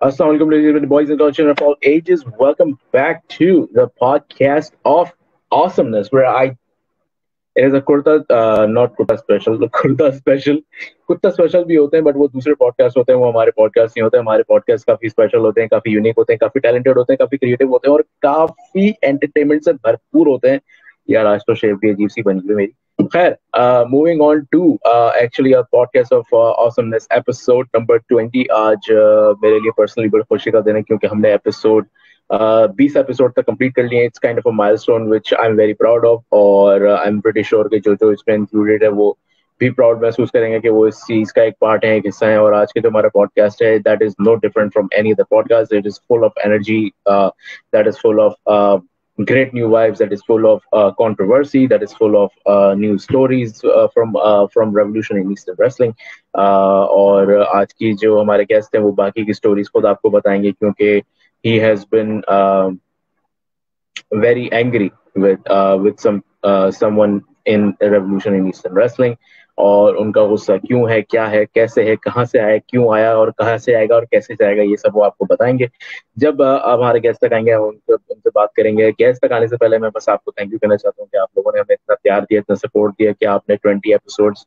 Assalamu alaikum, ladies and boys and girls of all ages. Welcome back to the podcast of awesomeness, where it is a kurta, not kurta special, the kurta special. कुत्ता special भी होते हैं but वो दूसरे podcast होते हैं, वो हमारे पॉडकास्ट नहीं होते. हमारे पॉडकास्ट काफी स्पेशल होते हैं, काफी यूनिक होते हैं, काफी टैलेंटेड होते हैं, काफी क्रिएटिव होते हैं और काफी एंटरटेनमेंट से भरपूर होते हैं. यार आज तो शेप भी अजीब सी बनी हुई है मेरी. खैर, moving on to actually a podcast of awesomeness episode number 20. आज मेरे लिए पर्सनली बड़ी खुशी का दिन है क्योंकि हमने एपिसोड 20 एपिसोड तक कंप्लीट कर लिए. It's kind of a milestone which I am very proud of और आई एम प्रीटी श्योर कि जो जो इसमें इंक्लूडेड है वो भी प्राउड महसूस करेंगे कि वो इस चीज का एक पार्ट है, एक हिस्सा है. और आज के जो हमारा पॉडकास्ट है that is no different from any other podcast. It is full of energy, that is full of great new vibes, that is full of controversy, that is full of new stories from revolution in Eastern wrestling. और आज की जो हमारे guest हैं वो बाकी की stories खुद आपको बताएंगे क्योंकि he has been very angry with someone in a revolution in Eastern wrestling. और उनका गुस्सा क्यों है, क्या है, कैसे है, कहाँ से आया, क्यों आया और कहाँ से आएगा और कैसे जाएगा, ये सब वो आपको बताएंगे जब हमारे गेस्ट तक आएंगे. हम उनसे बात करेंगे. गेस्ट तक आने से पहले मैं बस आपको थैंक यू कहना चाहता हूँ कि आप लोगों ने हमें इतना प्यार दिया, इतना सपोर्ट दिया कि आपने 20 एपिसोड्स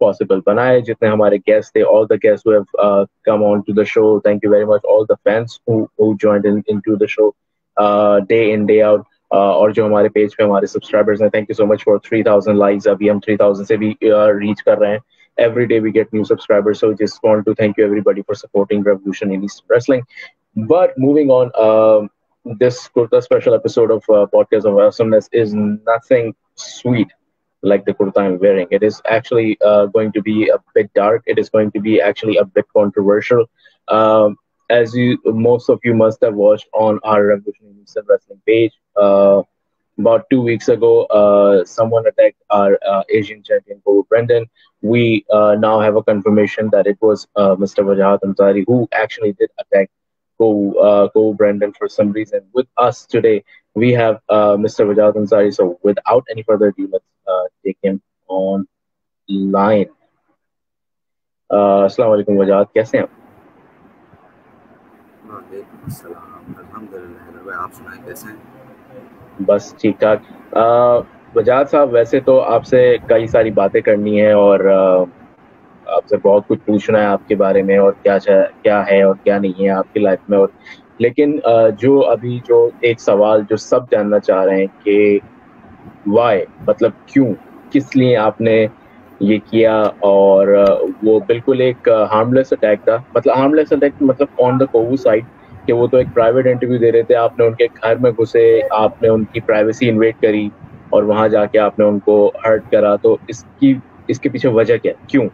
पॉसिबल बनाए. जितने हमारे गेस्ट थे, all the guest who have come on to the show, thank you very much. All the fans who joined into the show day in day out. और जो हमारे पेज पे हमारे सब्सक्राइबर्स हैं, thank you so much for 3000 likes. अभी हम 3000 से भी रीच कर रहे हैं. Every day we get new subscribers, so just want to thank you everybody for supporting Revolution in East Wrestling. But moving on, this kurta special episode of Podcast of Awesomeness is nothing sweet like the kurta I'm wearing. It is actually going to be a bit dark. It is going to be actually a bit controversial. Um, as most of you must have watched on our Revolution in Eastern Wrestling page. About 2 weeks ago, someone attacked our Asian champion, Kobe Brendan. We now have a confirmation that it was Mr. Wajahat Ansari who actually did attack Kobe Brendan for some reason. With us today, we have Mr. Wajahat Ansari. So, without any further ado, let's take him online. Assalamu alaikum, Wajahat. कैसे हैं आप? वालेकुम अस्सलाम, अल्हम्दुलिल्लाह भाई, आप सुनाएं कैसे हैं? बस ठीक ठाक. वजाहत साहब, वैसे तो आपसे कई सारी बातें करनी है और आपसे बहुत कुछ पूछना है आपके बारे में और क्या है और क्या नहीं है आपकी लाइफ में. और लेकिन जो अभी जो एक सवाल जो सब जानना चाह रहे हैं कि वाई, मतलब क्यों, किस लिए आपने ये किया. और वो बिल्कुल एक हार्मलेस अटैक था. मतलब हार्मलेस अटैक मतलब ऑन द कोवू साइड कि वो तो एक प्राइवेट इंटरव्यू दे रहे थे, आपने उनके घर में घुसे, आपने उनकी प्राइवेसी इन्वेड करी और वहां जाके आपने उनको हर्ट करा. तो इसके पीछे वजह क्या है, क्यों?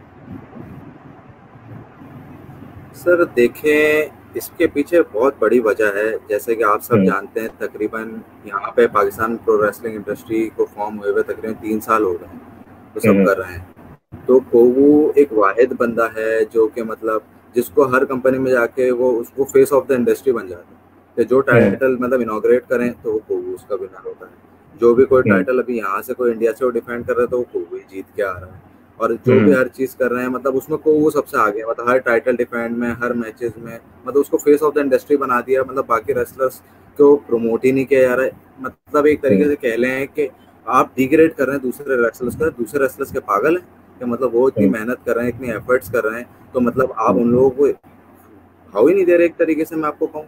सर देखें, इसके पीछे बहुत बड़ी वजह है. जैसे कि आप सब जानते हैं, तकरीबन यहाँ पे पाकिस्तान प्रो रेसलिंग इंडस्ट्री को फॉर्म हुए हुए तकरीबन 3 साल हो गए हैं, तो सब कर रहे हैं. तो कोवू एक वाहिद बंदा है जो कि मतलब जिसको हर कंपनी में जाके वो उसको फेस ऑफ द इंडस्ट्री बन जाता है. कि जो टाइटल मतलब इनॉग्रेट करें तो वो कोवू उसका विनर होता है. जो भी कोई टाइटल अभी यहाँ से कोई इंडिया से वो डिफेंड कर रहा है तो वो कोवू ही जीत के आ रहा है. और जो भी हर चीज़ कर रहे हैं मतलब उसमें कोवू सबसे आगे है. मतलब हर टाइटल डिफेंड में, हर मैचेस में मतलब उसको फेस ऑफ द इंडस्ट्री बना दिया. मतलब बाकी रेसलर्स को प्रमोट ही नहीं किया जा रहा है. मतलब एक तरीके से कह लें कि आप डिग्रेड कर रहे हैं दूसरे रेसलर्स का. दूसरे रेसलर्स के पागल हैं कि मतलब वो इतनी मेहनत कर रहे हैं, इतनी एफर्ट्स कर रहे हैं, तो मतलब आप उन लोगों को भाव ही नहीं दे रहे एक तरीके से, मैं आपको कहूँ.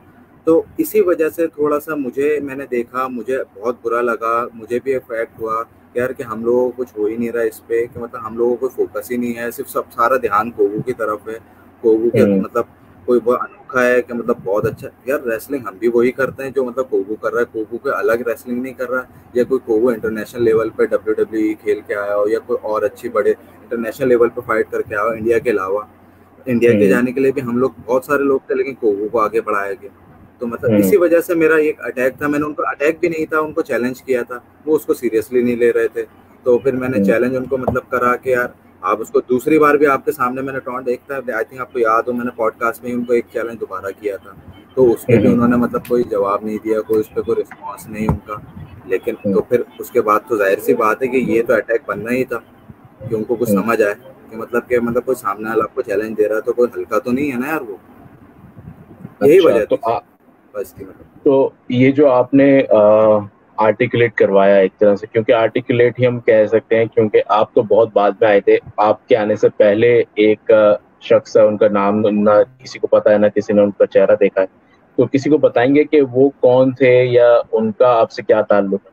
तो इसी वजह से थोड़ा सा मैंने देखा, मुझे बहुत बुरा लगा. मुझे भी इफेक्ट हुआ कि यार कि हम लोगों को कुछ हो ही नहीं रहा इस पे, कि मतलब हम लोगों को फोकस ही नहीं है, सिर्फ सब सारा ध्यान कोवू की तरफ है. कोवू के मतलब कोई वो अनोखा है कि मतलब बहुत अच्छा. यार रेसलिंग हम भी वही करते हैं जो मतलब कोवू कर रहा है. कोवू कोई अलग रेसलिंग नहीं कर रहा है. या कोई कोवू इंटरनेशनल लेवल पे WWE खेल के आया हो या कोई और अच्छी बड़े इंटरनेशनल लेवल पे फाइट करके आया हो इंडिया के अलावा. इंडिया के जाने के लिए भी हम लोग बहुत सारे लोग थे, लेकिन कोवू को आगे बढ़ाया गया. तो मतलब इसी वजह से मेरा एक अटैक था. मैंने उनको अटैक भी नहीं था, उनको चैलेंज किया था. वो उसको सीरियसली नहीं ले रहे थे. तो फिर मैंने चैलेंज उनको मतलब करा कि यार आप उसको दूसरी बार भी आपके सामने मैंने टॉन्ट देखता है, आई थिंक आपको याद हो, मैंने पॉडकास्ट में ही उनको एक चैलेंज दोबारा किया था. तो उसके भी उन्होंने मतलब कोई जवाब नहीं दिया, कोई उस पर कोई रिस्पॉन्स नहीं उनका. लेकिन तो फिर उसके बाद तो जाहिर सी बात है कि ये तो अटैक बनना ही था कि उनको कुछ समझ आए कि मतलब कोई सामने वाला आपको चैलेंज दे रहा है तो कोई हल्का तो नहीं है ना यार वो. यही अच्छा वजह तो थी बस की, मतलब। तो ये जो आपने आर्टिकुलेट करवाया एक तरह से, क्योंकि आर्टिकुलेट ही हम कह सकते हैं, क्योंकि आप तो बहुत बाद में आए थे, आपके आने से पहले एक शख्स है, उनका नाम ना किसी को पता है ना किसी ने उनका चेहरा देखा है, तो किसी को बताएंगे कि वो कौन थे या उनका आपसे क्या ताल्लुक है?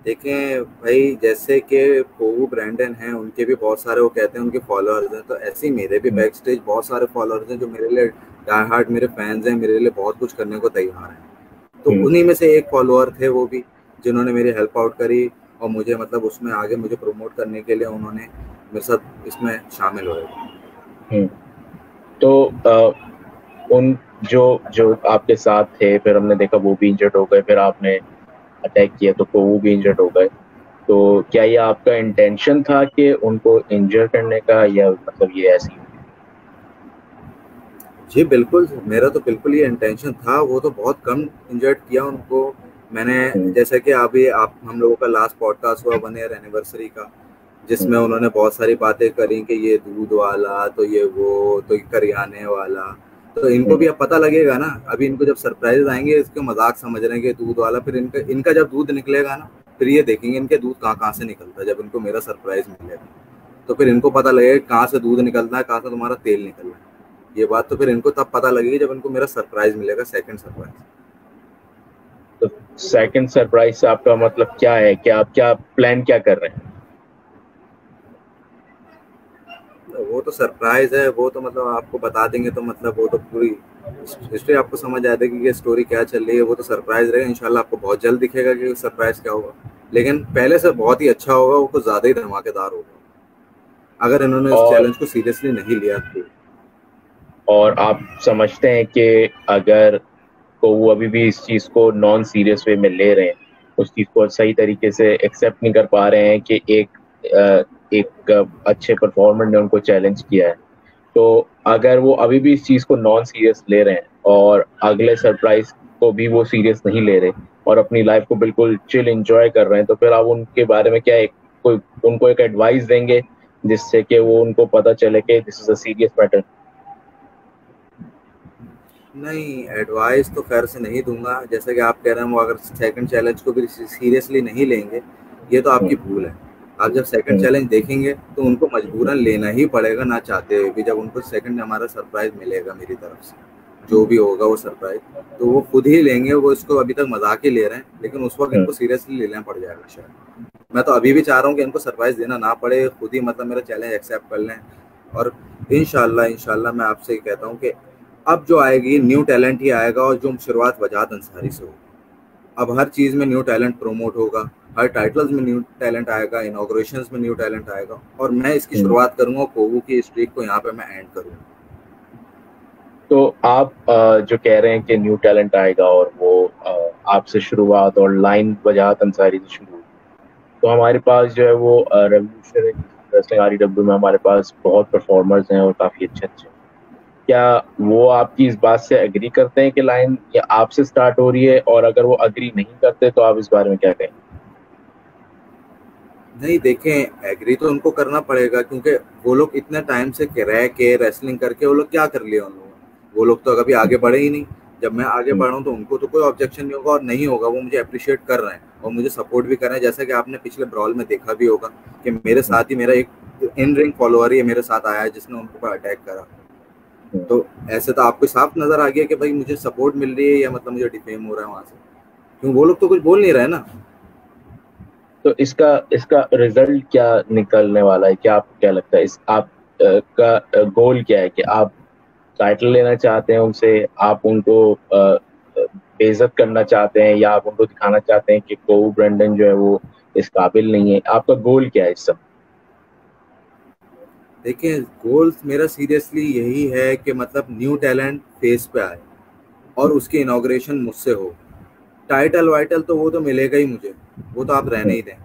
देखें भाई, जैसे कि पोगू ब्रैंडन हैं, उनके भी बहुत सारे, वो कहते हैं उनके फॉलोअर्स हैं, तो ऐसे ही मेरे भी हम्म, बैक स्टेज बहुत सारे फॉलोअर्स हैं जो मेरे लिए डाई हार्ट मेरे फैंस हैं, मेरे लिए बहुत कुछ करने को तैयार हैं। तो हम्म, उन्हीं में से एक फॉलोअर थे वो भी, जिन्होंने मेरी हेल्प आउट करी और मुझे मतलब उसमें आगे मुझे प्रमोट करने के लिए उन्होंने मेरे साथ इसमें शामिल हुए। हम्म। तो उन जो जो आपके साथ थे, फिर हमने देखा वो भी इंजर्ड हो गए, फिर आपने अटैक किया तो वो भी इंजर्ड हो गए। तो क्या ये आपका इंटेंशन था कि उनको इंजर करने का, या मतलब ये ऐसे ही? जी बिल्कुल, मेरा तो बिल्कुल ये इंटेंशन था। वो तो बहुत कम इंजर्ड किया उनको मैंने। हम्म, जैसे कि अभी आप हम लोगों का लास्ट पॉडकास्ट हुआ 1 ईयर एनिवर्सरी का, हम्म, जिसमें उन्होंने बहुत सारी बातें करी कि ये दूध वाला, तो ये वो, तो ये करियाने वाला। तो इनको भी हम्म। अब पता लगेगा ना, अभी इनको जब सरप्राइज आएंगे, इसको मजाक समझ रहे हैं कि दूध वाला, फिर इनका इनका जब दूध निकलेगा ना, फिर ये देखेंगे इनके दूध कहाँ कहाँ से निकलता है। जब इनको मेरा सरप्राइज मिलेगा तो फिर इनको पता लगेगा कहाँ से दूध निकलता है, कहाँ से तुम्हारा तेल निकल रहा है। ये बात तो फिर इनको तब पता लगेगी जब इनको मेरा सरप्राइज मिलेगा, सेकंड सरप्राइज। तो सेकंड सरप्राइज से आपका मतलब क्या है, कि आप क्या प्लान क्या कर रहे हैं? तो वो तो सरप्राइज है, वो तो मतलब आपको बता देंगे तो मतलब वो तो पूरी हिस्ट्री आपको समझ आ जाएगी कि स्टोरी क्या चल रही है। वो तो सरप्राइज रहेगा, इंशाल्लाह आपको बहुत जल्द दिखेगा कि सरप्राइज क्या होगा। लेकिन पहले से बहुत ही अच्छा होगा, वो कुछ ज्यादा ही धमाकेदार होगा अगर इन्होंने इस और चैलेंज को सीरियसली नहीं लिया तो। और आप समझते हैं कि अगर को वो अभी भी इस चीज को नॉन सीरियस वे में ले रहे हैं, उस चीज को सही तरीके से एक्सेप्ट नहीं कर पा रहे हैं कि एक अच्छे परफॉर्मर ने उनको चैलेंज किया है, तो अगर वो अभी भी इस चीज को नॉन सीरियस ले रहे हैं और अगले सरप्राइज को भी वो सीरियस नहीं ले रहे और अपनी लाइफ को बिल्कुल चिल एंजॉय कर रहे हैं, तो फिर आप उनके बारे में क्या एक कोई उनको एक एडवाइस देंगे जिससे कि वो उनको पता चले कि this is a serious matter? नहीं, एडवाइस तो खैर से नहीं दूंगा। जैसे कि आप कह रहे हैं वो अगर सेकंड चैलेंज को भी सीरियसली नहीं लेंगे, ये तो आपकी भूल है। आप जब सेकंड चैलेंज देखेंगे तो उनको मजबूरन लेना ही पड़ेगा, ना चाहते हुए भी। जब उनको सेकंड हमारा सरप्राइज मिलेगा मेरी तरफ से, जो भी होगा वो सरप्राइज, तो वो खुद ही लेंगे। वो इसको अभी तक मजाक ही ले रहे हैं, लेकिन उस वक्त इनको सीरियसली लेना पड़ जाएगा शायद। मैं तो अभी भी चाह रहा हूँ कि इनको सरप्राइज देना ना पड़े, खुद ही मतलब मेरा चैलेंज एक्सेप्ट कर लें। और इंशाल्लाह इंशाल्लाह मैं आपसे ही कहता हूँ कि अब जो आएगी न्यू टैलेंट ही आएगा, और जो शुरुआत वजाद अंसारी से होगी। अब हर चीज़ में न्यू टैलेंट प्रमोट होगा, हर टाइटल्स में न्यू टैलेंट आएगा, इनॉग्रेशंस में न्यू टैलेंट आएगा, और मैं इसकी शुरुआत करूंगा, कोवू की स्ट्रीक को यहाँ पे मैं एंड करूंगा। तो आप जो कह रहे हैं कि न्यू टैलेंट आएगा और वो आपसे शुरुआत और लाइन वजाहत अंसारी से शुरू हुई, तो हमारे पास जो है वो रेवोल्यूशनरी रेसलिंग आरईडब्ल्यू में हमारे पास बहुत परफॉर्मर्स हैं और काफी अच्छे अच्छे। क्या वो आपकी इस बात से एग्री करते हैं कि लाइन या आपसे स्टार्ट हो रही है, और अगर वो एग्री नहीं करते तो आप इस बारे में क्या कहें? नहीं देखें, एग्री तो उनको करना पड़ेगा, क्योंकि वो लोग इतने टाइम से रह के रेसलिंग करके वो लोग क्या कर लिया उन लोगों ने। वो लोग तो कभी आगे बढ़े ही नहीं। जब मैं आगे बढ़ा हूँ तो उनको तो कोई ऑब्जेक्शन नहीं होगा और नहीं होगा। वो मुझे अप्रिशिएट कर रहे हैं और मुझे सपोर्ट भी कर रहे हैं। जैसा कि आपने पिछले ब्रॉल में देखा भी होगा कि मेरे साथ ही मेरा एक इन रिंग फॉलोअर ही मेरे साथ आया है जिसने उनको अटैक करा। तो ऐसे तो आपको साफ नजर आ गया कि भाई मुझे सपोर्ट मिल रही है या मतलब मुझे डिफेम हो रहा है वहां से, क्योंकि वो लोग तो कुछ बोल नहीं रहे ना। तो इसका इसका रिजल्ट क्या निकलने वाला है? क्या आपको क्या लगता है, इस आप का गोल क्या है? कि आप टाइटल लेना चाहते हैं उनसे, आप उनको बेइज्जत करना चाहते हैं, या आप उनको दिखाना चाहते हैं कि कोऊ ब्रेंडन जो है वो इस काबिल नहीं है? आपका गोल क्या है इस सब? देखिए, गोल मेरा सीरियसली यही है कि मतलब न्यू टैलेंट फेस पे आए और उसकी इनॉग्रेशन मुझसे हो। टाइटल वाइटल तो वो तो मिलेगा ही मुझे, वो तो आप रहने ही दें।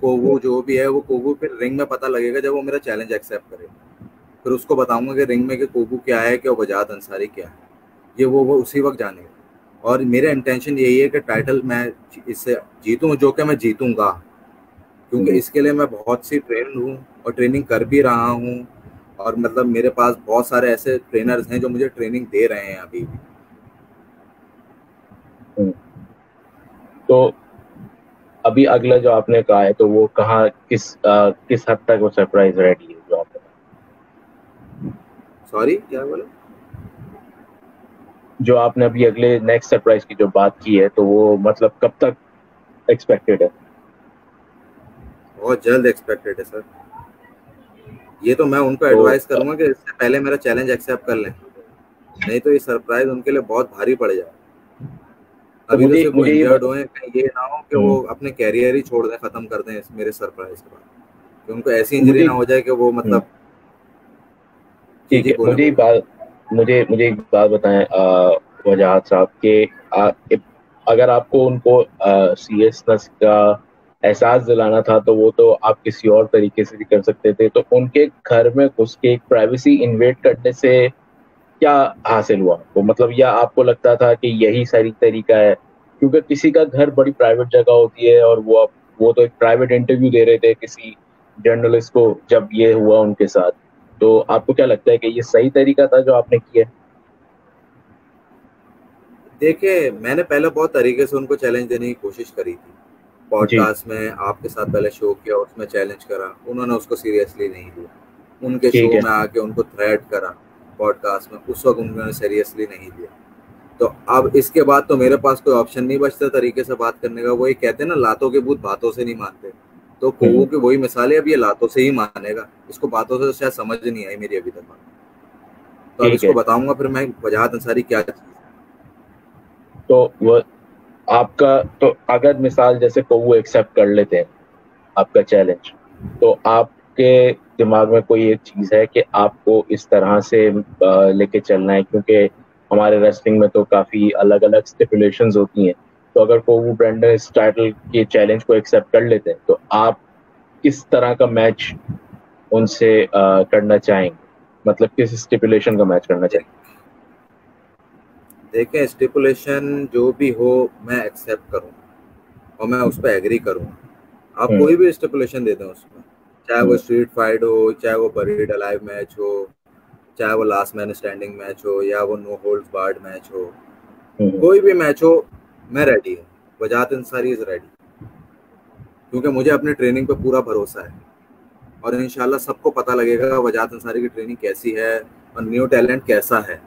कोवू जो भी है, वो कोवू फिर रिंग में पता लगेगा जब वो मेरा चैलेंज एक्सेप्ट करेगा। फिर उसको बताऊंगा कि रिंग में कि कोवू क्या है, कि वजाद अंसारी क्या है। ये वो उसी वक्त जानेगा। और मेरा इंटेंशन यही है कि टाइटल मैं इससे जीतूं, जो कि मैं जीतूंगा, क्योंकि इसके लिए मैं बहुत सी ट्रेन हूँ और ट्रेनिंग कर भी रहा हूँ। और मतलब मेरे पास बहुत सारे ऐसे ट्रेनर्स हैं जो मुझे ट्रेनिंग दे रहे हैं अभी भी। तो अभी अगला जो आपने कहा है तो वो कहाँ किस हद तक वो सरप्राइज रेडी है जो आपने, सॉरी क्या बोले? जो आपने अभी अगले नेक्स्ट सरप्राइज की जो बात की है तो वो मतलब कब तक एक्सपेक्टेड है? बहुत जल्द एक्सपेक्टेड है सर। ये तो मैं उनको तो एडवाइस करूंगा कि इससे पहले मेरा चैलेंज एक्सेप्ट कर लें, नहीं तो ये सरप्राइज उनके लिए बहुत भारी पड़ जाए। अभी तो मुझे सिर्फ वो मुझे इंजर्ड हुए हैं, कहीं ये ना हो कि वो हम्म, अपने कैरियर ही छोड़ दें, खत्म कर दें इस मेरे सरप्राइज के बाद, कि उनको ऐसी इंजरी मुझे ना हो जाए कि वो हम्म, मतलब। जी ठीक जी, है। बोले बोले। मुझे एक बात बताएं वजाहत साहब के अगर आपको उनको सीरियसनेस का एहसास दिलाना था तो वो तो आप किसी और तरीके से भी कर सकते थे। तो उनके घर में घुस के एक प्राइवेसी इन्वेड करने से क्या हासिल हुआ आपको? मतलब या आपको लगता था कि यही सही तरीका है? क्योंकि किसी का घर बड़ी प्राइवेट जगह होती है और वो तो एक प्राइवेट इंटरव्यू दे रहे थे किसी जर्नलिस्ट को जब ये हुआ उनके साथ। तो आपको क्या लगता है कि ये सही तरीका था जो आपने किया? देखिए, मैंने पहले बहुत तरीके से उनको चैलेंज देने की कोशिश करी थी। जी, पॉडकास्ट में आपके साथ पहले शो किया, उसमें चैलेंज करा, उन्होंने उसको सीरियसली नहीं लिया। उनके ठीक शो है। में आके उनको थ्रेट करा पॉडकास्ट में, उस वक्त उन्होंने सीरियसली नहीं लिया। तो अब इसके बाद तो मेरे पास कोई ऑप्शन नहीं बचता तरीके से बात करने का। वही कहते हैं ना, लातों के भूत बातों से नहीं मानते। तो कोवू हम्म, की वही मिसाल है, अब ये लातों से ही मानेगा, इसको बातों से शायद समझ नहीं आई मेरी अभी तक बात। तो अब ठीक इसको है। बताऊंगा फिर मैं वजाहत अंसारी क्या चीज़ है। तो वो आपका तो अगर मिसाल जैसे को वो एक्सेप्ट कर लेते हैं आपका चैलेंज, तो आपके दिमाग में कोई एक चीज है कि आपको इस तरह से लेके चलना है? क्योंकि हमारे रेसलिंग में तो काफी अलग अलग स्टिपुलेशंस होती हैं। तो अगर कोवू ब्रेंडन इस टाइटल के चैलेंज को एक्सेप्ट कर लेते हैं तो आप किस तरह का मैच उनसे करना चाहेंगे? मतलब किस स्टिपुलेशन का मैच करना चाहेंगे? देखें, स्टिपुलेशन जो भी हो मैं एक्सेप्ट करूँ और मैं उस पर एग्री करूँ। आप हम्म, कोई भी स्टिपुलेशन दे दें उसमें, चाहे वो हम्म, स्ट्रीट फाइट हो, चाहे वो बरीड अलाइव मैच हो, चाहे वो लास्ट मैन स्टैंडिंग मैच हो, या वो नो होल्ड्स बार्ड मैच हो, हम्म। कोई भी मैच हो, मैं रेडी हूँ। वजाहत अंसारी इज रेडी, क्योंकि मुझे अपनी ट्रेनिंग पे पूरा भरोसा है और इंशाल्लाह सबको पता लगेगा वजाहत अंसारी की ट्रेनिंग कैसी है और न्यू टैलेंट कैसा है।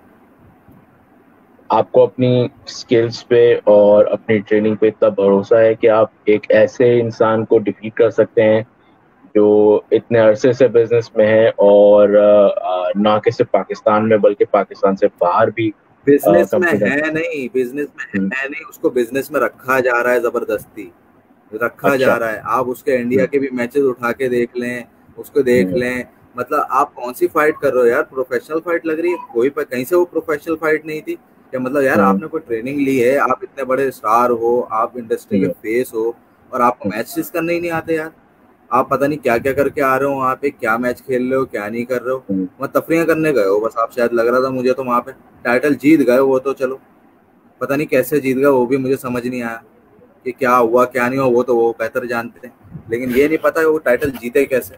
आपको अपनी स्किल्स पे और अपनी ट्रेनिंग पे इतना भरोसा है कि आप एक ऐसे इंसान को डिफीट कर सकते हैं जो इतने अरसे से बिजनेस में है और ना कि सिर्फ पाकिस्तान में बल्कि पाकिस्तान से बाहर भी बिजनेस में कंपनी। है नहीं, बिजनेस में है नहीं, उसको बिजनेस में रखा जा रहा है, जबरदस्ती रखा जा अच्छा। रहा है। आप उसके इंडिया हम्म, के भी मैचेस उठा के देख लें, उसको देख हम्म, लें। मतलब आप कौन सी फाइट कर रहे हो यार? प्रोफेशनल फाइट लग रही है कोई पर, कहीं से वो प्रोफेशनल फाइट नहीं थी क्या? मतलब यार, हम्म, आपने कोई ट्रेनिंग ली है, आप इतने बड़े स्टार हो, आप इंडस्ट्री के हम्म, फेस हो, और आपको हम्म, मैचेस करने ही नहीं आते यार? आप पता नहीं क्या क्या करके आ रहे हो वहाँ पे, क्या मैच खेल रहे हो, क्या नहीं कर रहे हो। हम्म, वहाँ तफरियाँ करने गए हो बस आप, शायद लग रहा था मुझे तो वहाँ पे। टाइटल जीत गए वो तो चलो, पता नहीं कैसे जीत गए वो भी मुझे समझ नहीं आया कि क्या हुआ क्या नहीं हुआ, वो तो वो बेहतर जानते हैं। लेकिन ये नहीं पता कि वो टाइटल जीते कैसे।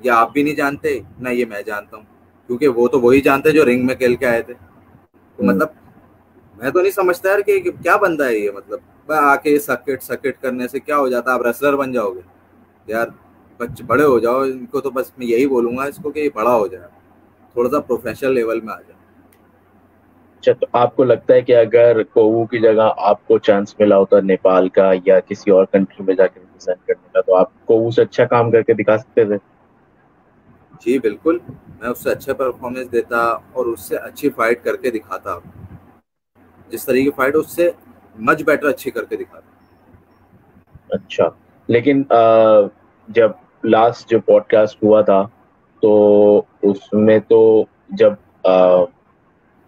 ये आप भी नहीं जानते ना, ये मैं जानता हूँ, क्योंकि वो तो वही जानते जो रिंग में खेल के आए थे। तो हम्म। मतलब मैं तो नहीं समझता यार कि क्या बंदा है ये। मतलब बस आके सकेट सकेट करने से क्या हो जाता है? आप रेसलर बन जाओगे यार? बच्चे बड़े हो जाओ, इनको तो बस मैं यही बोलूंगा इसको कि ये बड़ा हो जाए, थोड़ा सा प्रोफेशनल लेवल में आ जाए। अच्छा, तो आपको लगता है कि अगर कोवू की जगह आपको चांस मिला होता नेपाल का या किसी और कंट्री में जाकर रिप्रेजेंट करने का तो आप कोवू से अच्छा काम करके दिखा सकते थे? जी बिल्कुल, मैं उससे अच्छा परफॉर्मेंस देता और उससे अच्छी फाइट करके दिखाता। जिस तरीके की फाइट उससे मच बेटर अच्छी करके दिखाता। अच्छा, लेकिन जब लास्ट जो पॉडकास्ट हुआ था तो उसमें तो जब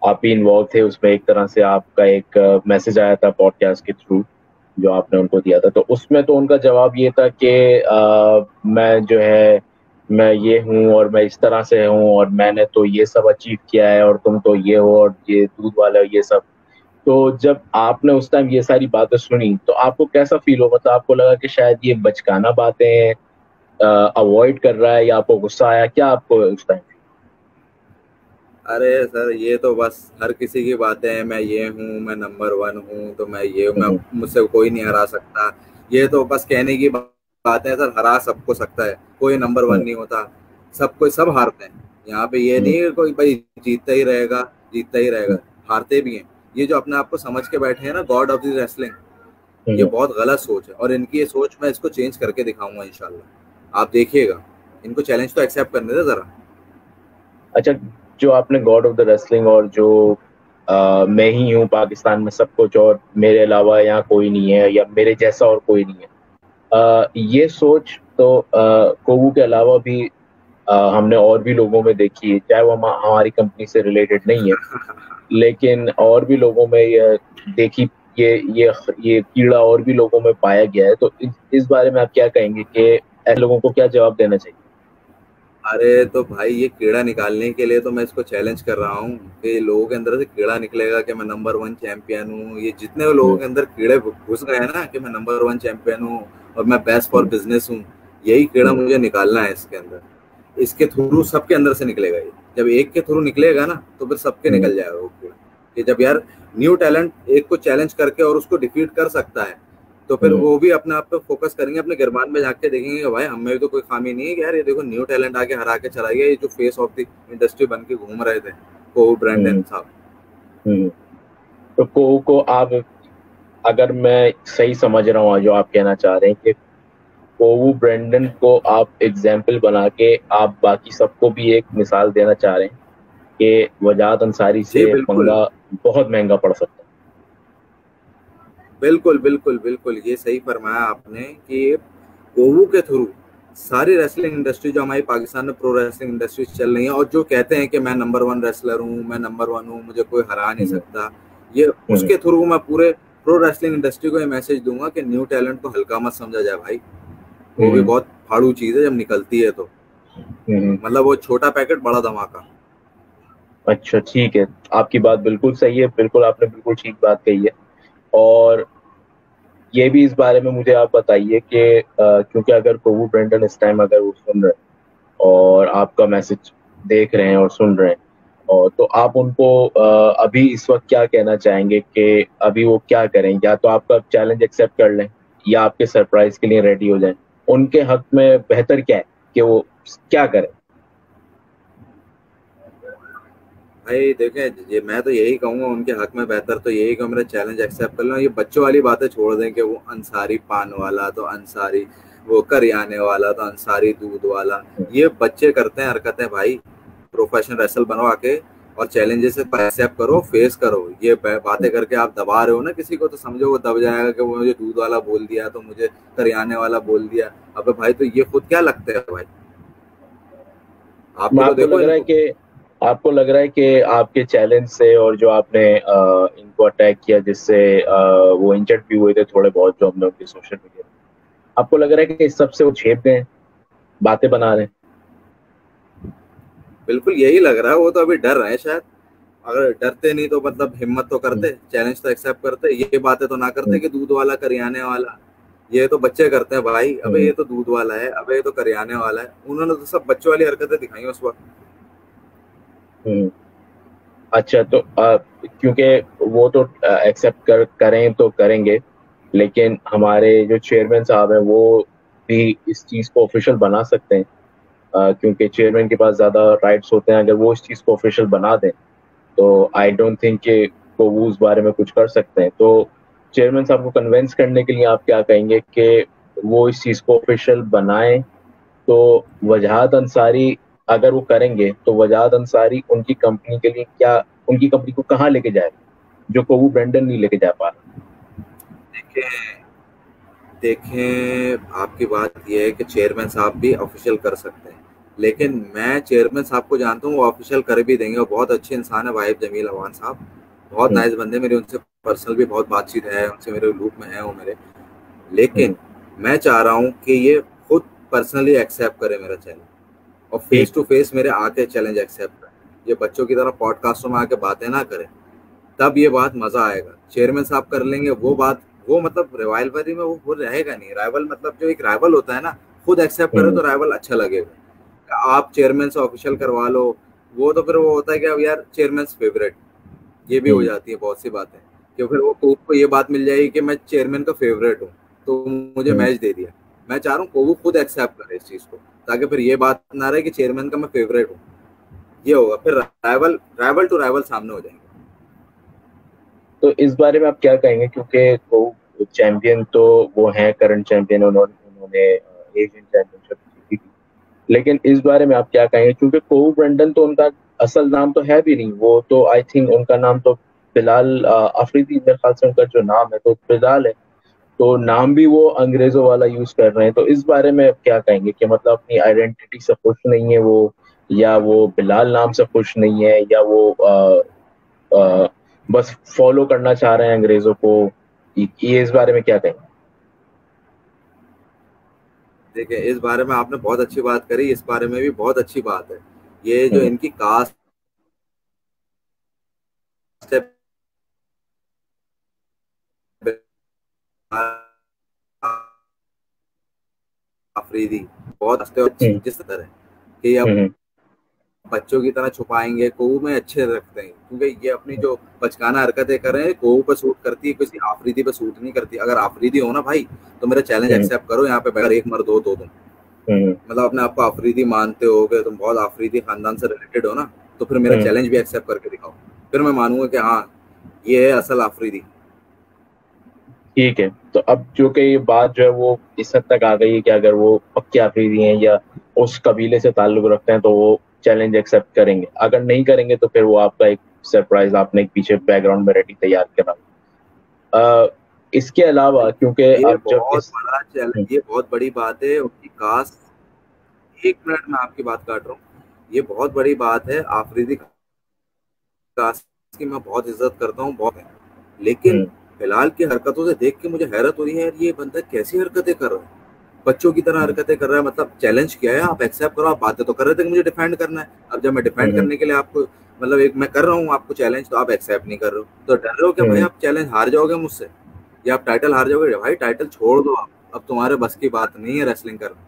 आप ही इन्वॉल्व थे उसमें, एक तरह से आपका एक मैसेज आया था पॉडकास्ट के थ्रू जो आपने उनको दिया था। तो उसमें तो उनका जवाब ये था कि मैं जो है मैं ये हूँ और मैं इस तरह से हूँ और मैंने तो ये सब अचीव किया है और तुम तो ये हो और ये दूध वाले हो, ये सब। तो जब आपने उस टाइम ये सारी बातें सुनी तो आपको कैसा फील हो? मतलब आपको लगा कि शायद ये बचकाना बातें अवॉइड कर रहा है या आपको गुस्सा आया? क्या आपको उस टाइम? अरे सर, ये तो बस हर किसी की बातें हैं, मैं ये हूँ, मैं नंबर वन हूँ, तो मैं ये मैं हम्म, मुझसे कोई नहीं हरा सकता। ये तो बस कहने की बातें हैं सर, हरा सबको सकता है, कोई नंबर वन हम्म, नहीं होता। सब कोई सब हारते हैं यहाँ पे, ये हम्म, नहीं है कोई भाई जीतता ही रहेगा, जीतता ही हम्म, रहेगा, हारते भी हैं। ये जो अपने आप को समझ के बैठे हैं ना गॉड ऑफ द रेसलिंग, ये हम्म। बहुत गलत सोच है, और इनकी ये सोच मैं इसको चेंज करके दिखाऊंगा इंशाल्लाह, आप देखिएगा। इनको चैलेंज तो एक्सेप्ट करने दे जरा। अच्छा, जो आपने गॉड ऑफ द रेसलिंग और जो मैं ही हूँ पाकिस्तान में सब कुछ और मेरे अलावा यहाँ कोई नहीं है या मेरे जैसा और कोई नहीं है, ये सोच तो कोवू के अलावा भी हमने और भी लोगों में देखी है, चाहे वो हमारी कंपनी से रिलेटेड नहीं है, लेकिन और भी लोगों में ये देखी, ये ये ये कीड़ा और भी लोगों में पाया गया है। तो इस बारे में आप क्या कहेंगे कि ऐसे लोगों को क्या जवाब देना चाहिए? अरे तो भाई, ये कीड़ा निकालने के लिए तो मैं इसको चैलेंज कर रहा हूँ कि लोगों के अंदर से कीड़ा निकलेगा कि मैं नंबर वन चैंपियन हूँ। ये जितने लोगों हम्म, के अंदर कीड़े घुस गए हैं ना कि मैं नंबर वन चैंपियन हूँ और मैं बेस्ट फॉर हम्म, बिजनेस हूँ, यही कीड़ा हम्म, मुझे निकालना है इसके अंदर। इसके थ्रू सबके अंदर से निकलेगा ये। जब एक के थ्रू निकलेगा ना तो फिर सबके हम्म, निकल जाएगा वो कीड़ा। कि जब यार न्यू टैलेंट एक को चैलेंज करके और उसको डिफीट कर सकता है, तो फिर हम्म, वो भी अपने आप पे फोकस करेंगे, अपने गिरबान में झांक के देखेंगे कि भाई हमें भी तो कोई खामी नहीं है कि यार ये देखो न्यू टैलेंट आके हरा के चला गया, ये जो फेस ऑफ द इंडस्ट्री बन के घूम रहे थे, को ब्रांडन हम्म, साहब। हम्म। तो को आप, अगर मैं सही समझ रहा हूँ जो आप कहना चाह रहे हैं कि कोवू ब्रेंडन को आप एग्जाम्पल बना के आप बाकी सबको भी एक मिसाल देना चाह रहे हैं कि वजाहत अंसारी जी से बिल्कुल, पंगा बहुत महंगा पड़ सकता बिल्कुल बिल्कुल बिल्कुल, ये सही फरमाया आपने कि कोवू के थ्रू सारी रेसलिंग इंडस्ट्री जो हमारी पाकिस्तान में प्रो रेसलिंग इंडस्ट्री चल रही है, और जो कहते हैं कि मैं नंबर वन रेसलर हूँ, मैं नंबर वन हूँ, मुझे कोई हरा नहीं है। सकता, ये हम्म, उसके थ्रू मैं पूरे प्रो रेसलिंग इंडस्ट्री को ये मैसेज दूंगा कि न्यू टैलेंट को हल्का मत समझा जाए भाई। वो भी हम्म, बहुत फाड़ू चीज है जब निकलती है तो, हम्म। मतलब वो छोटा पैकेट बड़ा धमाका। अच्छा, ठीक है, आपकी बात बिल्कुल सही है, बिल्कुल आपने बिल्कुल ठीक बात कही है। और ये भी इस बारे में मुझे आप बताइए कि क्योंकि अगर कोवू ब्रेंडन इस टाइम अगर वो सुन रहे हैं और आपका मैसेज देख रहे हैं और सुन रहे हैं, और तो आप उनको अभी इस वक्त क्या कहना चाहेंगे कि अभी वो क्या करें? या तो आपका चैलेंज एक्सेप्ट कर लें या आपके सरप्राइज के लिए रेडी हो जाएं। उनके हक में बेहतर क्या है कि वो क्या करें? भाई देखें, ये मैं तो यही कहूंगा उनके हक में बेहतर तो यही कि मेरा चैलेंज एक्सेप्ट कर लो। ये बच्चों वाली बातें छोड़ दें कि वो अंसारी पान वाला तो अंसारी, वो करियाने वाला तो अंसारी दूध वाला, ये बच्चे करते हैं हरकतें भाई। प्रोफेशनल रेसल बनो आके और चैलेंजेस से एक्सेप्ट करो, फेस करो। ये बातें करके आप दबा रहे हो ना किसी को, तो समझो वो दब जाएगा कि वो मुझे दूध वाला बोल दिया तो मुझे करियाने वाला बोल दिया। अबे भाई, तो ये खुद क्या लगते हैं भाई? आप भी तो आपको देखो लग रहा है इनको। कि आपको लग रहा है कि आपके चैलेंज से और जो आपने इनको अटैक किया जिससे वो इंजर्ड भी हुए थे थोड़े बहुत, जो हमने उनके सोशल मीडिया, आपको लग रहा है कि इस सब से वो झेप गए हैं, बातें बना रहे हैं? बिल्कुल यही लग रहा है, वो तो अभी डर रहे हैं शायद। अगर डरते नहीं तो मतलब हिम्मत तो हम्म, करते, चैलेंज तो एक्सेप्ट करते, ये बातें तो ना करते हम्म, कि दूध वाला करियाने वाला। ये तो बच्चे करते हैं भाई, अबे हम्म, ये तो दूध वाला है, अबे ये तो करियाने वाला है। उन्होंने तो सब बच्चों वाली हरकतें दिखाई उस वक्त। हम्म। अच्छा, तो क्योंकि वो तो एक्सेप्ट करें तो करेंगे, लेकिन हमारे जो चेयरमैन साहब हैं वो भी इस चीज़ को ऑफिशियल बना सकते हैं, क्योंकि चेयरमैन के पास ज़्यादा राइट्स होते हैं। अगर वो इस चीज़ को ऑफिशियल बना दें तो आई डोंट थिंक कि वो उस बारे में कुछ कर सकते हैं। तो चेयरमैन साहब को कन्विंस करने के लिए आप क्या कहेंगे कि वो इस चीज़ को ऑफिशियल बनाएं? तो वजहात अंसारी, अगर वो करेंगे तो वजहात अंसारी उनकी कंपनी के लिए क्या, उनकी कंपनी को कहाँ लेके जाएगा जो कोवू ब्रेंडन नहीं लेके जा पा रहा? देखें, देखें आपकी बात यह है कि चेयरमैन साहब भी ऑफिशियल कर सकते हैं, लेकिन मैं चेयरमैन साहब को जानता हूँ, वो ऑफिशियल कर भी देंगे। वो बहुत अच्छे इंसान है वाहिद जमील अवान साहब, बहुत हम्म, नाइस बंदे, मेरी उनसे पर्सनल भी बहुत बातचीत है, उनसे मेरे लूप में है वो मेरे। हम्म, लेकिन मैं चाह रहा हूँ कि ये खुद पर्सनली एक्सेप्ट करे मेरा चैलेंज, और फेस ठीक टू फेस मेरे आके चैलेंज एक्सेप्ट करे। ये बच्चों की तरह पॉडकास्टों में आके बातें ना करे, तब ये बात मजा आएगा। चेयरमैन साहब कर लेंगे वो बात, वो मतलब रिवाइवरी में वो रहेगा नहीं। राइवल मतलब जो एक राइवल होता है ना, खुद एक्सेप्ट करे हम्म, तो राइवल अच्छा लगेगा। आप चेयरमैन से ऑफिशियल करवा लो, वो तो फिर वो होता है कि अब यार चेयरमैन फेवरेट, ये भी हो जाती है बहुत सी बातें, कि फिर वो कोहू को ये बात मिल जाएगी कि मैं चेयरमैन का फेवरेट हूँ तो मुझे मैच दे दिया। मैं चाह रहा हूँ कोहू खुद एक्सेप्ट करे इस चीज को, ताकि फिर ये बात ना रहे कि चेयरमैन का मैं फेवरेट हूँ। ये होगा फिर राइवल राइवल टू राइवल सामने हो जाएंगे। तो इस बारे में आप क्या कहेंगे, क्योंकि को चैंपियन तो वो हैं, करंट चैंपियन, उन्होंने एशियन चैंपियनशिप जीती थी, लेकिन इस बारे में आप क्या कहेंगे, क्योंकि कोहू ब्रेंडन तो उनका असल नाम तो है भी नहीं, वो तो आई थिंक उनका नाम तो बिलाल अफरीदी, मेरे ख्याल से उनका जो नाम है तो बिलाल है, तो नाम भी वो अंग्रेजों वाला यूज कर रहे हैं। तो इस बारे में आप क्या कहेंगे कि मतलब अपनी आइडेंटिटी से खुश नहीं है वो, या वो बिलाल नाम से खुश नहीं है, या वो अ, बस फॉलो करना चाह रहे हैं अंग्रेजों को, ये इस बारे में क्या कहेंगे? देखिए इस बारे में आपने बहुत अच्छी बात करी, इस बारे में भी बहुत अच्छी बात है। ये जो इनकी कास्ट है, अफरीदी बहुत हंसते और जिस तरह है कि अब बच्चों की तरह छुपाएंगे, कोहू में अच्छे रखते हैं, क्योंकि ये अपनी जो बचकाना हरकतें कर रहे हैं कोहू पर सूट करती है, किसी आफरीदी पर सूट नहीं करती। अगर आफरीदी हो ना भाई तो मेरा चैलेंज एक्सेप्ट करो, यहाँ पे बैठकर एक मर्द हो तो तुम मतलब अपने आप को आफरीदी मानते हो कि तुम बहुत आफरीदी खानदान से रिलेटेड हो ना, तो फिर मेरा चैलेंज भी एक्सेप्ट करके दिखाओ, फिर मैं मानूंगा कि हाँ ये है असल आफरीदी। ठीक है, तो अब जो कि ये बात जो है वो इस हद तक आ गई है कि अगर वो पक्के आफरीदी हैं या उस कबीले से ताल्लुक रखते हैं तो वो चैलेंज एक्सेप्ट करेंगे, अगर नहीं करेंगे तो फिर वो आपका एक सरप्राइज, आपने एक पीछे बैकग्राउंड में रेडी तैयार करा। इसके अलावा क्योंकि ये अब जब बहुत इस बड़ा चैलेंज, ये बहुत बड़ी बात है उनकी कास्ट। एक मिनट में आपकी बात काट रहा हूँ, ये बहुत बड़ी बात है आफरीदी कास्ट की, मैं बहुत इज्जत करता हूँ बहुत है, लेकिन फिलहाल की हरकतों से देख के मुझे हैरत हो रही है यार, ये बंदा कैसी हरकतें कर रहा है, बच्चों की तरह हरकतें कर रहा है। मतलब चैलेंज किया है, आप एक्सेप्ट करो, आप बातें तो कर रहे थे कि मुझे डिफेंड करना है, अब जब मैं डिफेंड करने के लिए आपको मतलब एक मैं कर रहा हूँ आपको चैलेंज, तो आप एक्सेप्ट नहीं कर रहे हो, तो डर रहे हो क्या भाई आप चैलेंज हार जाओगे मुझसे या आप टाइटल हार जाओगे? भाई टाइटल छोड़ दो आप, अब तुम्हारे बस की बात नहीं है रेसलिंग करना,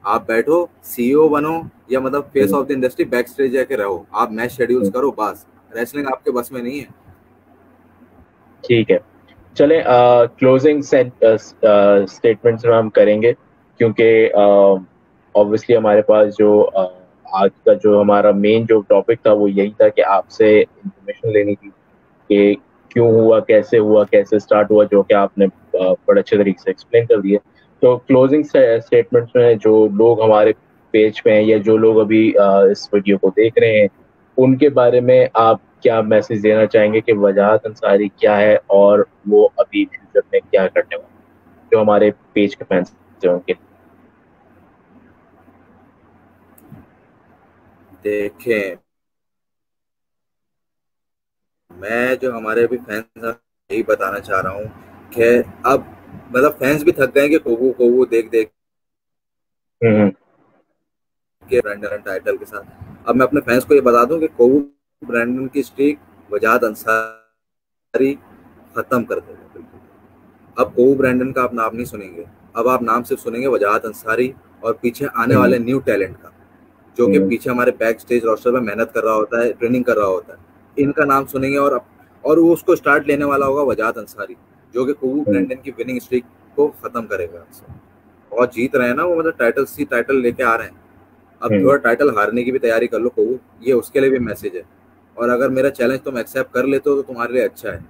आप बैठो सीईओ बनो या मतलब face of the industry back stage जाके रहो, आप मैच शेड्यूल्स करो बस, रेसलिंग आपके बस में नहीं है। ठीक है, चले क्लोजिंग स्टेटमेंट्स में हम करेंगे, क्योंकि ऑब्वियसली हमारे पास जो आज का जो हमारा मेन जो टॉपिक था वो यही था कि आपसे इंफॉर्मेशन लेनी थी कि क्यों हुआ, कैसे स्टार्ट हुआ, जो कि आपने बड़े अच्छे तरीके से एक्सप्लेन कर दिए। तो क्लोजिंग स्टेटमेंट्स में जो लोग हमारे पेज पे हैं या जो लोग अभी इस वीडियो को देख रहे हैं, उनके बारे में आप क्या मैसेज देना चाहेंगे कि वजाहत अंसारी क्या है और वो अभी फ्यूचर में क्या करने वाले, जो हमारे पेज के फैंस हैं उनके? देखें मैं जो हमारे अभी फैंस हैं यही बताना चाह रहा हूँ कि अब मतलब फैंस भी थक गए कि कोवू कोवू देख देख के ब्रैंडन टाइटल के साथ। अब मैं अपने फैंस को ये बता दूं कि कोवू ब्रैंडन की स्ट्रीक वजाहत अंसारी खत्म कर देगा बिल्कुल। अब कोवू ब्रैंडन का आप नाम नहीं सुनेंगे, अब आप नाम सिर्फ सुनेंगे वजाहत अंसारी और पीछे आने वाले न्यू टैलेंट का, जो कि पीछे हमारे बैक स्टेज रोस्टर में मेहनत कर रहा होता है, ट्रेनिंग कर रहा होता है, इनका नाम सुनेंगे और वो उसको स्टार्ट लेने वाला होगा वजाहत अंसारी, जो कि कोवू ब्रैंडन की विनिंग स्ट्रीक को खत्म करेगा। बहुत जीत रहे हैं ना वो, मतलब टाइटल लेके आ रहे हैं, अब थोड़ा टाइटल हारने की भी तैयारी कर लो कोवू, ये उसके लिए भी मैसेज है। और अगर मेरा चैलेंज तुम एक्सेप्ट कर लेते हो तो तुम्हारे लिए अच्छा है,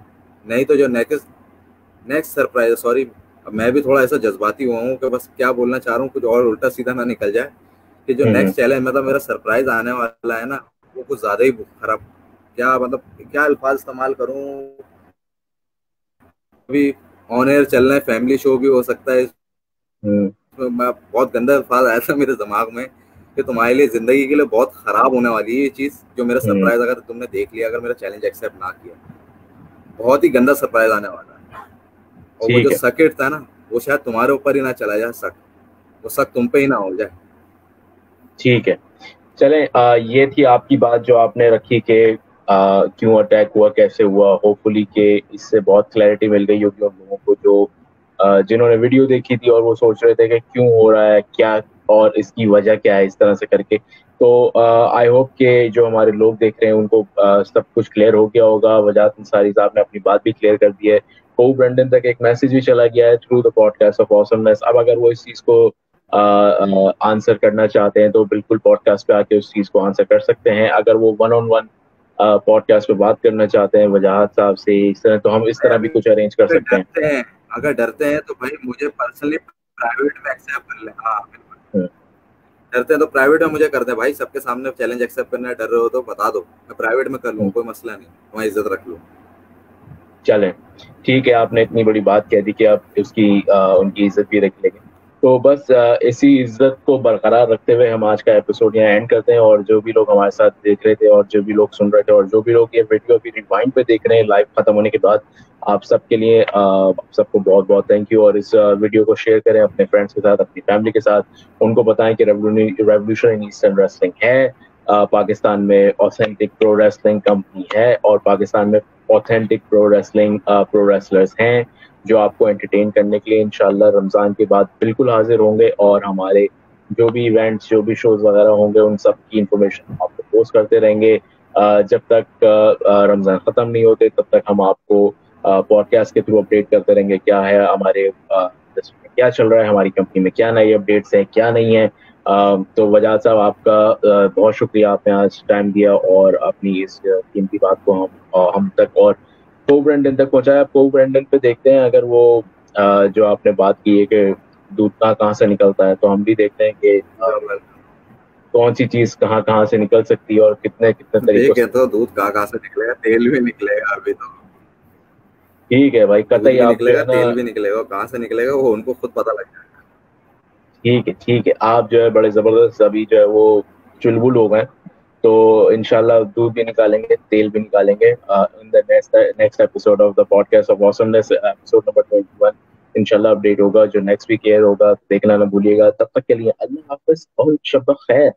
नहीं तो जो नेक्स्ट सरप्राइज, सॉरी अब मैं भी थोड़ा ऐसा जज्बाती हुआ हूँ कि बस क्या बोलना चाह रहा हूँ कुछ और उल्टा सीधा ना निकल जाए, कि जो नेक्स्ट चैलेंज मतलब मेरा सरप्राइज आने वाला है ना, वो कुछ ज्यादा ही खराब, क्या मतलब क्या अल्फाज इस्तेमाल करूँ, अभी ऑन एयर चल रहे हैं, फैमिली शो भी हो सकता है, मैं बहुत गंदा अल्फाज आया था मेरे दिमाग में कि तुम्हारे लिए जिंदगी के लिए बहुत खराब होने वाली है ये चीज, जो मेरा सरप्राइज अगर तुमने देख लिया, अगर मेरा चैलेंज एक्सेप्ट ना किया, बहुत ही गंदा सरप्राइज आने वाला है। और वो जो सकेट था ना, वो शायद तुम्हारे ऊपर ही ना चला जाए शक, वो शक तुम पे ही ना हो जाए। ठीक है, चलें, ये थी आपकी बात जो आपने रखी कि क्यों अटैक हुआ, कैसे हुआ। होपफुली कि इससे बहुत क्लैरिटी मिल गई होगी उन लोगों को जो जिन्होंने वीडियो देखी थी और वो सोच रहे थे कि क्यों हो रहा है, क्या और इसकी वजह क्या है, इस तरह से करके। तो आई होप कि जो हमारे लोग देख रहे हैं उनको सब कुछ क्लियर हो गया होगा। वजाहत अंसारी साहब ने अपनी बात भी क्लियर कर दी है। को ब्रेंडन तक एक मैसेज भी चला गया है through the podcast of awesomeness. अब अगर वो इस चीज को आंसर करना चाहते हैं तो बिल्कुल पॉडकास्ट पे आके उस चीज को आंसर कर सकते हैं। अगर वो 1-on-1 पॉडकास्ट पे बात करना चाहते हैं वजाहत साहब से इस तरह, तो हम इस तरह भी कुछ अरेंज कर सकते हैं। अगर डरते हैं तो भाई मुझे पर्सनली प्राइवेट में एक्सेप्ट कर ले। हाँ बिल्कुल, डरते हैं तो प्राइवेट में मुझे कर दे भाई, सबके सामने चैलेंज एक्सेप्ट करना है। डर रहे हो तो बता दो, मैं प्राइवेट में कर लूँ, कोई मसला नहीं, तुम्हारी इज्जत रख लूँ। चलें ठीक है, आपने इतनी बड़ी बात कह दी कि आप उसकी उनकी इज्जत भी रख लेंगे। तो बस इसी इज्जत को बरकरार रखते हुए हम आज का एपिसोड यहाँ एंड करते हैं। और जो भी लोग हमारे साथ देख रहे थे और जो भी लोग सुन रहे थे और जो भी लोग ये वीडियो भी रिवाइंड पे देख रहे हैं लाइव खत्म होने के बाद, आप सबके लिए सबको बहुत बहुत थैंक यू। और इस वीडियो को शेयर करें अपने फ्रेंड्स के साथ, अपनी फैमिली के साथ। उनको बताएं कि रेवोल्यूशन इन ईस्टर्न रेसलिंग है, पाकिस्तान में ऑथेंटिक प्रो रेसलिंग कंपनी है और पाकिस्तान में authentic pro wrestling pro wrestlers हैं जो आपको एंटरटेन करने के लिए इंशाल्लाह रमज़ान के बाद बिल्कुल हाजिर होंगे। और हमारे जो भी इवेंट्स, जो भी शोज वगैरह होंगे, उन सब की इंफॉर्मेशन आपको पोस्ट करते रहेंगे। जब तक रमज़ान ख़त्म नहीं होते तब तक हम आपको पॉडकास्ट के थ्रू अपडेट करते रहेंगे क्या है हमारे क्या चल रहा है, हमारी कंपनी में क्या नई अपडेट्स हैं, क्या नहीं है। तो वजाहत साहब आपका बहुत शुक्रिया, आपने आज टाइम दिया और अपनी इस कीमती बात को हम तक और को ब्रेंडन तक पहुंचाया। को ब्रेंडन पे देखते हैं अगर वो जो आपने बात की है कि दूध कहाँ से निकलता है, तो हम भी देखते हैं कि कौन सी चीज कहाँ से निकल सकती है और कितने तरीकों से। तो दूध कहाँ से निकलेगा, तेल भी निकलेगा अभी तो। ठीक है भाई, कतई आप निकलेगा, तेल भी निकलेगा, कहाँ से निकलेगा वो उनको खुद पता लग जाएगा। ठीक है, आप जो है बड़े जबरदस्त अभी जो है वो चुलबुल हो गए, तो इंशाल्लाह दूध भी निकालेंगे, तेल भी निकालेंगे in the next episode of the podcast of awesomeness, episode number 21 इंशाल्लाह अपडेट होगा जो नेक्स्ट वीक एयर होगा। देखना ना भूलिएगा। तब तक के लिए अल्लाह हाफिज और शब खैर।